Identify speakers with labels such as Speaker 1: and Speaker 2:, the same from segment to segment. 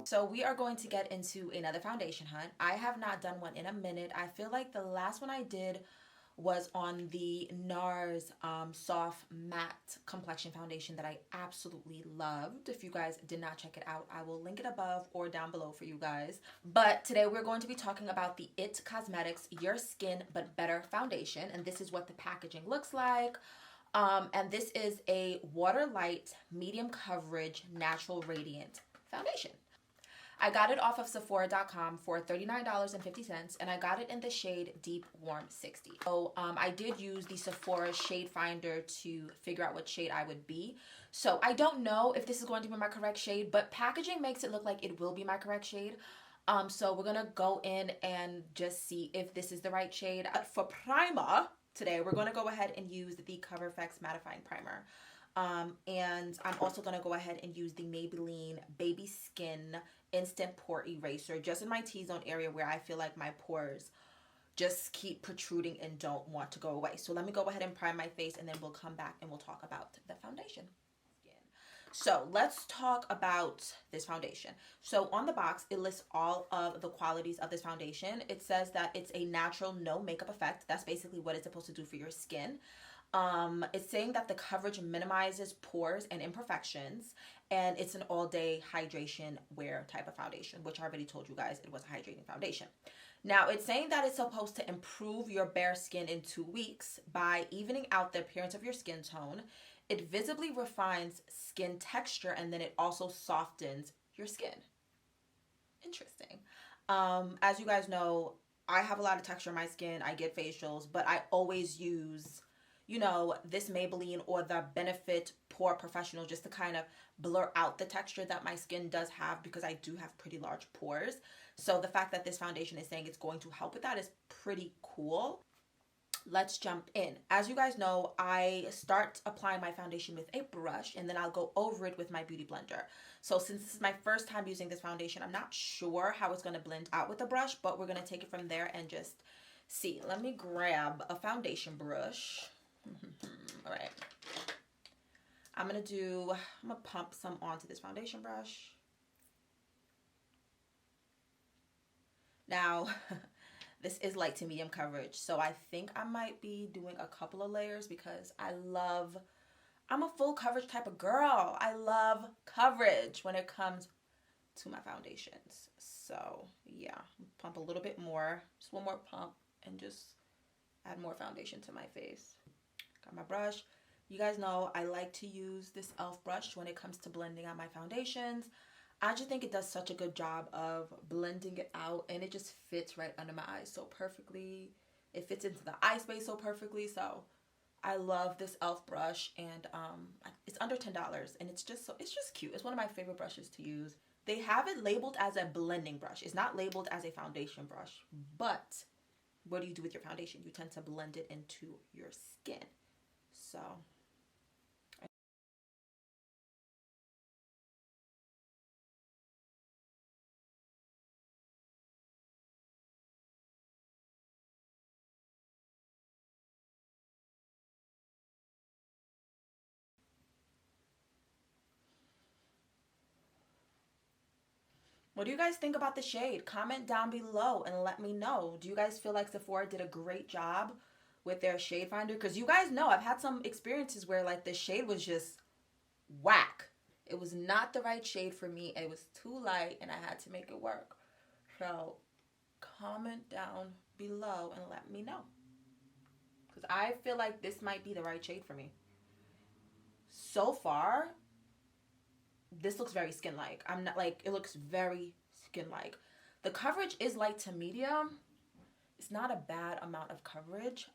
Speaker 1: So we are going to get into another foundation hunt. I have not done one in a minute. I feel like the last one I did was on the NARS Soft Matte Complexion Foundation that I absolutely loved. If you guys did not check it out, I will link it above or down below for you guys. But today we're going to be talking about the IT Cosmetics Your Skin But Better Foundation. And this is what the packaging looks like. And this is a water light, medium coverage, natural radiant foundation. I got it off of Sephora.com for $39.50, and I got it in the shade Deep Warm 60. So I did use the Sephora shade finder to figure out what shade I would be. So I don't know if this is going to be my correct shade, but packaging makes it look like it will be my correct shade. So we're gonna go in and just see if this is the right shade. For primer today, we're gonna go ahead and use the Cover FX Mattifying Primer. And I'm also going to go ahead and use the Maybelline Baby Skin Instant Pore Eraser just in my T-zone area where I feel like my pores just keep protruding and don't want to go away. So let me go ahead and prime my face, and then we'll come back and we'll talk about the foundation. So let's talk about this foundation. So on the box, it lists all of the qualities of this foundation. It says that it's a natural no makeup effect. That's basically what it's supposed to do for your skin. It's saying that the coverage minimizes pores and imperfections, and it's an all-day hydration wear type of foundation, which I already told you guys it was a hydrating foundation. Now, it's saying that it's supposed to improve your bare skin in 2 weeks by evening out the appearance of your skin tone. It visibly refines skin texture, and then it also softens your skin. Interesting. As you guys know, I have a lot of texture in my skin. I get facials, but I always use, you know, this Maybelline or the Benefit Pore Professional just to kind of blur out the texture that my skin does have, because I do have pretty large pores. So the fact that this foundation is saying it's going to help with that is pretty cool. Let's jump in. As you guys know, I start applying my foundation with a brush, and then I'll go over it with my beauty blender. So since this is my first time using this foundation, I'm not sure how it's going to blend out with the brush, but we're going to take it from there and just see. Let me grab a foundation brush. All right, I'm gonna pump some onto this foundation brush. Now this is light to medium coverage, so I think I might be doing a couple of layers because I'm a full coverage type of girl. I love coverage when it comes to my foundations. So yeah, pump a little bit more, just one more pump, and just add more foundation to my face. Got my brush. You guys know I like to use this e.l.f. brush when it comes to blending out my foundations. I just think it does such a good job of blending it out, and it just fits right under my eyes so perfectly. It fits into the eye space so perfectly. So I love this e.l.f. brush, and it's under $10, and it's just cute. It's one of my favorite brushes to use. They have it labeled as a blending brush. It's not labeled as a foundation brush, but what do you do with your foundation? You tend to blend it into your skin. So what do you guys think about the shade? Comment down below and let me know. Do you guys feel like Sephora did a great job with their shade finder? Because you guys know I've had some experiences where like the shade was just whack. It was not the right shade for me. It was too light, and I had to make it work. So comment down below and let me know, because I feel like this might be the right shade for me. So far, this looks very skin-like. I'm not like, it looks very skin-like. The coverage is light to medium. It's not a bad amount of coverage.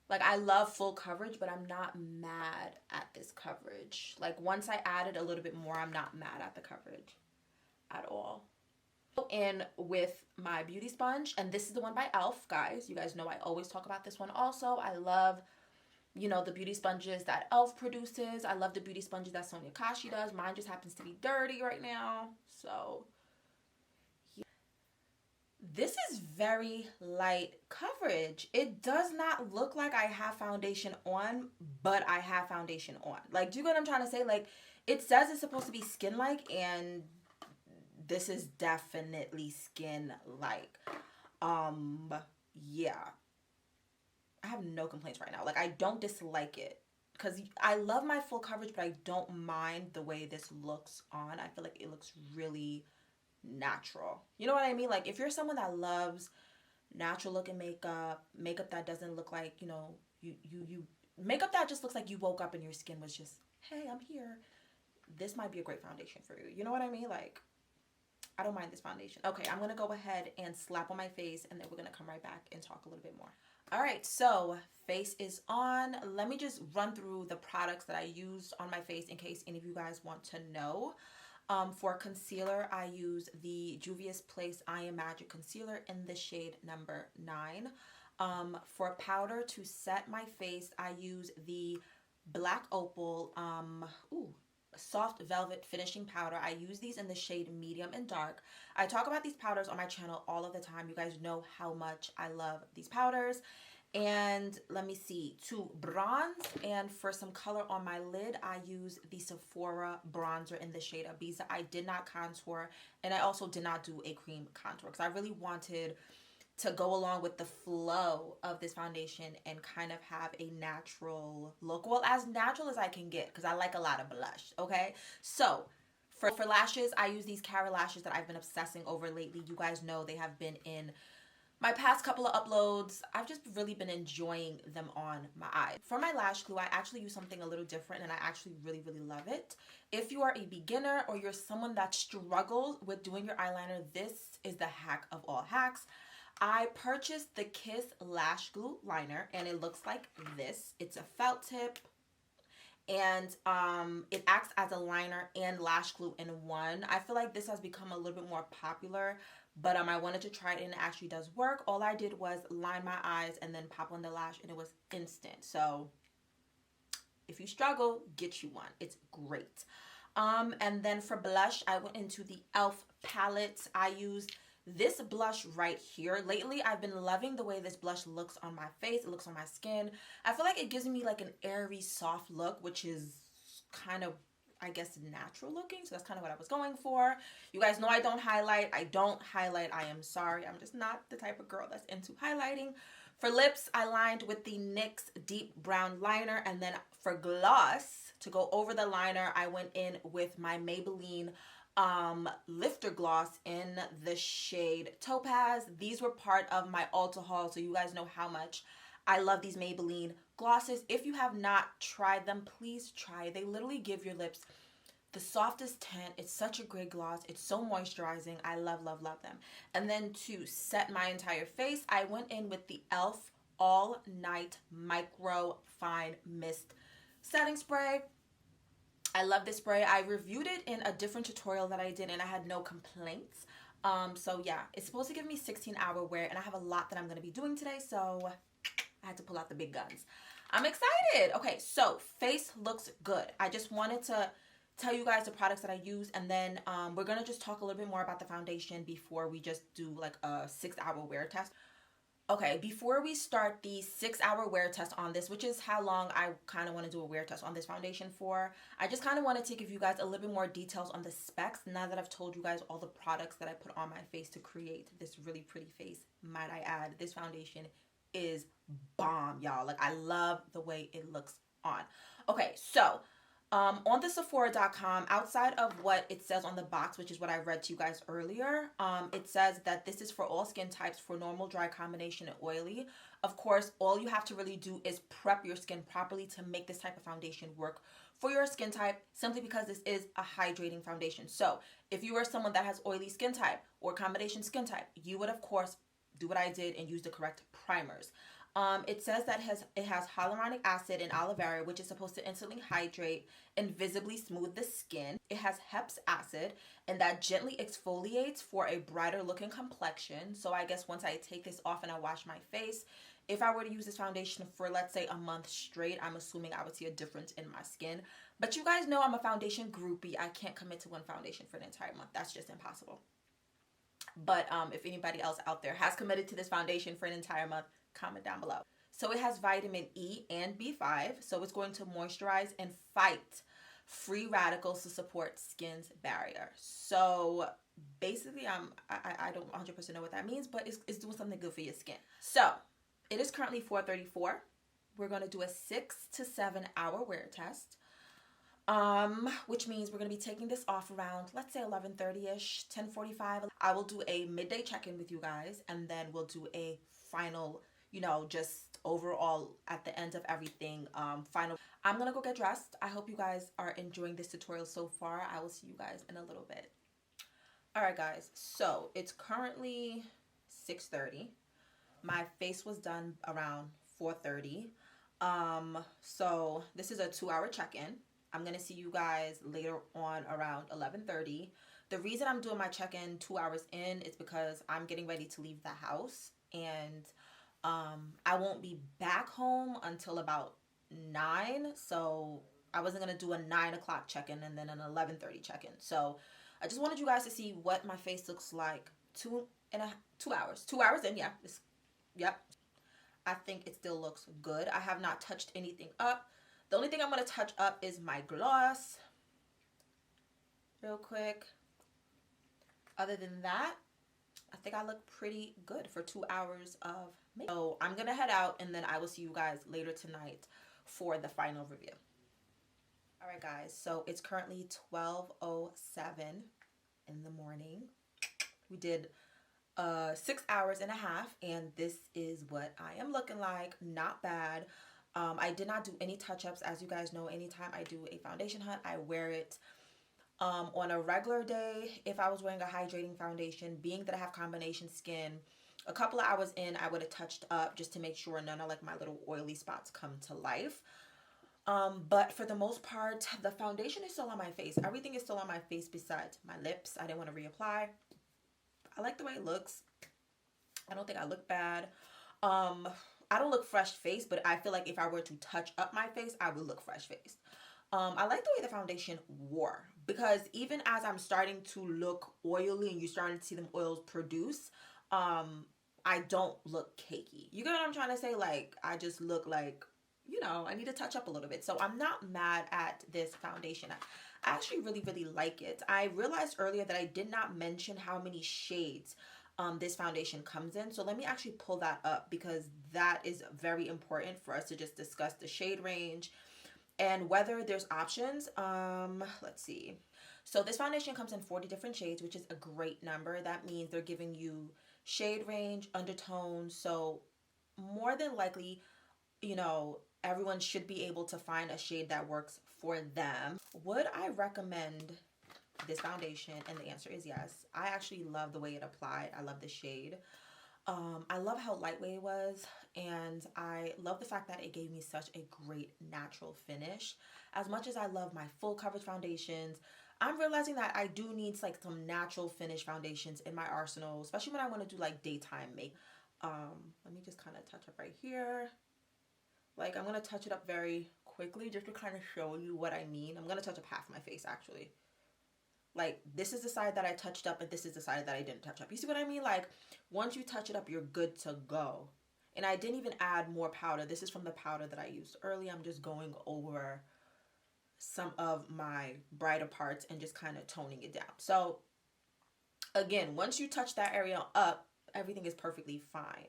Speaker 1: Like, I love full coverage, but I'm not mad at this coverage. Like, once I added a little bit more, I'm not mad at the coverage at all. In with my beauty sponge, and this is the one by e.l.f. guys. You guys know I always talk about this one also. I love, you know, the beauty sponges that e.l.f. produces. I love the beauty sponges that Sonia Kashi does. Mine just happens to be dirty right now, so yeah. This is very light coverage. It does not look like I have foundation on, but I have foundation on. Like, do you get what I'm trying to say? Like, it says it's supposed to be skin-like, and this is definitely skin-like. Um, yeah. I have no complaints right now. Like, I don't dislike it. Because I love my full coverage, but I don't mind the way this looks on. I feel like it looks really natural. You know what I mean? Like, if you're someone that loves natural looking makeup, makeup that doesn't look like, you makeup that just looks like you woke up and your skin was just, hey, I'm here. This might be a great foundation for you. You know what I mean? Like, I don't mind this foundation. Okay, I'm going to go ahead and slap on my face, and then we're going to come right back and talk a little bit more. All right, so face is on. Let me just run through the products that I used on my face in case any of you guys want to know. For concealer, I use the Juvia's Place I Am Magic Concealer in the shade number 9. For powder to set my face, I use the Black Opal Soft Velvet Finishing Powder. I use these in the shade medium and dark. I talk about these powders on my channel all of the time. You guys know how much I love these powders. And let me see, to bronze and for some color on my lid, I use the Sephora bronzer in the shade Ibiza. I did not contour, and I also did not do a cream contour because I really wanted to go along with the flow of this foundation and kind of have a natural look. Well, as natural as I can get, because I like a lot of blush, okay? So, for lashes, I use these Cara lashes that I've been obsessing over lately. You guys know they have been in my past couple of uploads. I've just really been enjoying them on my eyes. For my lash glue, I actually use something a little different, and I actually really, really love it. If you are a beginner or you're someone that struggles with doing your eyeliner, this is the hack of all hacks. I purchased the Kiss Lash Glue Liner, and it looks like this. It's a felt tip, and it acts as a liner and lash glue in one. I feel like this has become a little bit more popular, but I wanted to try it, and it actually does work. All I did was line my eyes and then pop on the lash, and it was instant. So if you struggle, get you one. It's great. And then for blush, I went into the e.l.f. palette. I used this blush right here. Lately, I've been loving the way this blush looks on my face. It looks on my skin. I feel like it gives me like an airy, soft look, which is kind of, I guess, natural looking. So that's kind of what I was going for. You guys know I don't highlight. I am sorry. I'm just not the type of girl that's into highlighting. For lips, I lined with the NYX Deep Brown Liner. And then for gloss, to go over the liner, I went in with my Maybelline lifter gloss in the shade Topaz. These were part of my Ulta haul, so you guys know how much I love these Maybelline glosses. If you have not tried them, please try. They literally give your lips the softest tint. It's such a great gloss. It's so moisturizing. I love, love, love them. And then to set my entire face, I went in with the e.l.f. All Night Micro Fine Mist Setting Spray. I love this spray. I reviewed it in a different tutorial that I did, and I had no complaints. So yeah, it's supposed to give me 16-hour wear, and I have a lot that I'm going to be doing today, so I had to pull out the big guns. I'm excited. Okay, so face looks good. I just wanted to tell you guys the products that I use, and then we're going to just talk a little bit more about the foundation before we just do like a 6-hour wear test. Okay, before we start the 6-hour wear test on this, which is how long I kind of want to do a wear test on this foundation for, I just kind of wanted to give you guys a little bit more details on the specs now that I've told you guys all the products that I put on my face to create this really pretty face. Might I add, this foundation is bomb, y'all. Like, I love the way it looks on. Okay, so on the Sephora.com, outside of what it says on the box, which is what I read to you guys earlier, it says that this is for all skin types, for normal, dry, combination, and oily. Of course, all you have to really do is prep your skin properly to make this type of foundation work for your skin type, simply because this is a hydrating foundation. So if you are someone that has oily skin type or combination skin type, you would, of course, do what I did and use the correct primers. It says that it has hyaluronic acid and aloe vera, which is supposed to instantly hydrate and visibly smooth the skin. It has Heps acid, and that gently exfoliates for a brighter looking complexion. So I guess once I take this off and I wash my face, if I were to use this foundation for, let's say, a month straight, I'm assuming I would see a difference in my skin. But you guys know I'm a foundation groupie. I can't commit to one foundation for an entire month. That's just impossible. But if anybody else out there has committed to this foundation for an entire month, comment down below. So it has vitamin E and B5, so it's going to moisturize and fight free radicals to support skin's barrier. So basically, I don't 100% know what that means, but it's doing something good for your skin. So it is currently 4:34. We're going to do a 6 to 7 hour wear test. Which means we're going to be taking this off around, let's say 11:30ish, 10:45. I will do a midday check-in with you guys, and then we'll do a final, you know, just overall at the end of everything, final. I'm going to go get dressed. I hope you guys are enjoying this tutorial so far. I will see you guys in a little bit. All right, guys. So it's currently 6:30. My face was done around 4:30. So this is a 2-hour check-in. I'm going to see you guys later on around 11:30. The reason I'm doing my check-in 2 hours in is because I'm getting ready to leave the house, and I won't be back home until about 9. So I wasn't going to do a 9 o'clock check-in and then an 11:30 check-in. So I just wanted you guys to see what my face looks like 2 hours. 2 hours in, yeah. Yep. I think it still looks good. I have not touched anything up. The only thing I'm going to touch up is my gloss real quick. Other than that, I think I look pretty good for 2 hours of makeup. So I'm going to head out, and then I will see you guys later tonight for the final review. All right, guys. So it's currently 12:07 in the morning. We did 6 hours and a half, and this is what I am looking like. Not bad. I did not do any touch-ups. As you guys know, anytime I do a foundation hunt, I wear it on a regular day. If I was wearing a hydrating foundation, being that I have combination skin, a couple of hours in, I would have touched up just to make sure none of like my little oily spots come to life. But for the most part, the foundation is still on my face. Everything is still on my face besides my lips. I didn't want to reapply. I like the way it looks. I don't think I look bad. I don't look fresh faced, but I feel like if I were to touch up my face, I would look fresh faced. I like the way the foundation wore, because even as I'm starting to look oily and you're starting to see them oils produce, I don't look cakey. You get what I'm trying to say? Like, I just look like, you know, I need to touch up a little bit. So I'm not mad at this foundation. I actually really, really like it. I realized earlier that I did not mention how many shades this foundation comes in. So let me actually pull that up, because that is very important for us to just discuss the shade range and whether there's options. Let's see. So this foundation comes in 40 different shades, which is a great number. That means they're giving you shade range, undertones. So more than likely, you know, everyone should be able to find a shade that works for them. Would I recommend this foundation? And the answer is yes. I actually love the way it applied. I love the shade. I love how lightweight it was, and I love the fact that it gave me such a great natural finish. As much as I love my full coverage foundations, I'm realizing that I do need like some natural finish foundations in my arsenal, especially when I want to do like daytime make. Let me just kind of touch up right here. Like, I'm going to touch it up very quickly just to kind of show you what I mean. I'm going to touch up half my face, actually. Like, this is the side that I touched up, and this is the side that I didn't touch up. You see what I mean? Like, once you touch it up, you're good to go. And I didn't even add more powder. This is from the powder that I used earlier. I'm just going over some of my brighter parts and just kind of toning it down. So, again, once you touch that area up, everything is perfectly fine.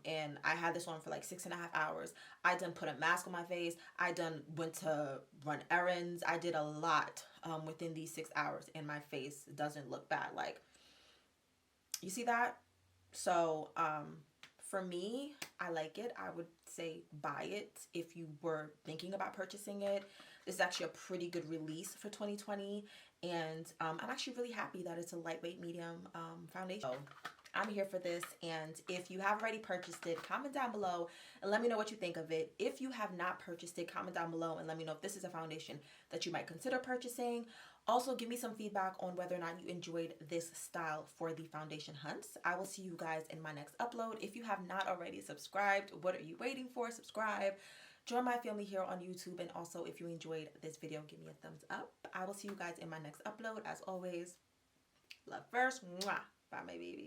Speaker 1: And I had this on for like 6.5 hours. I done put a mask on my face. I done went to run errands. I did a lot within these 6 hours, and my face doesn't look bad. Like, you see that? So for me, I like it. I would say buy it if you were thinking about purchasing it. This is actually a pretty good release for 2020, and I'm actually really happy that it's a lightweight medium foundation. So I'm here for this, and if you have already purchased it, comment down below and let me know what you think of it. If you have not purchased it, comment down below and let me know if this is a foundation that you might consider purchasing. Also, give me some feedback on whether or not you enjoyed this style for the foundation hunts. I will see you guys in my next upload. If you have not already subscribed, what are you waiting for? Subscribe. Join my family here on YouTube, and also if you enjoyed this video, give me a thumbs up. I will see you guys in my next upload. As always, love first. Mwah. by my baby.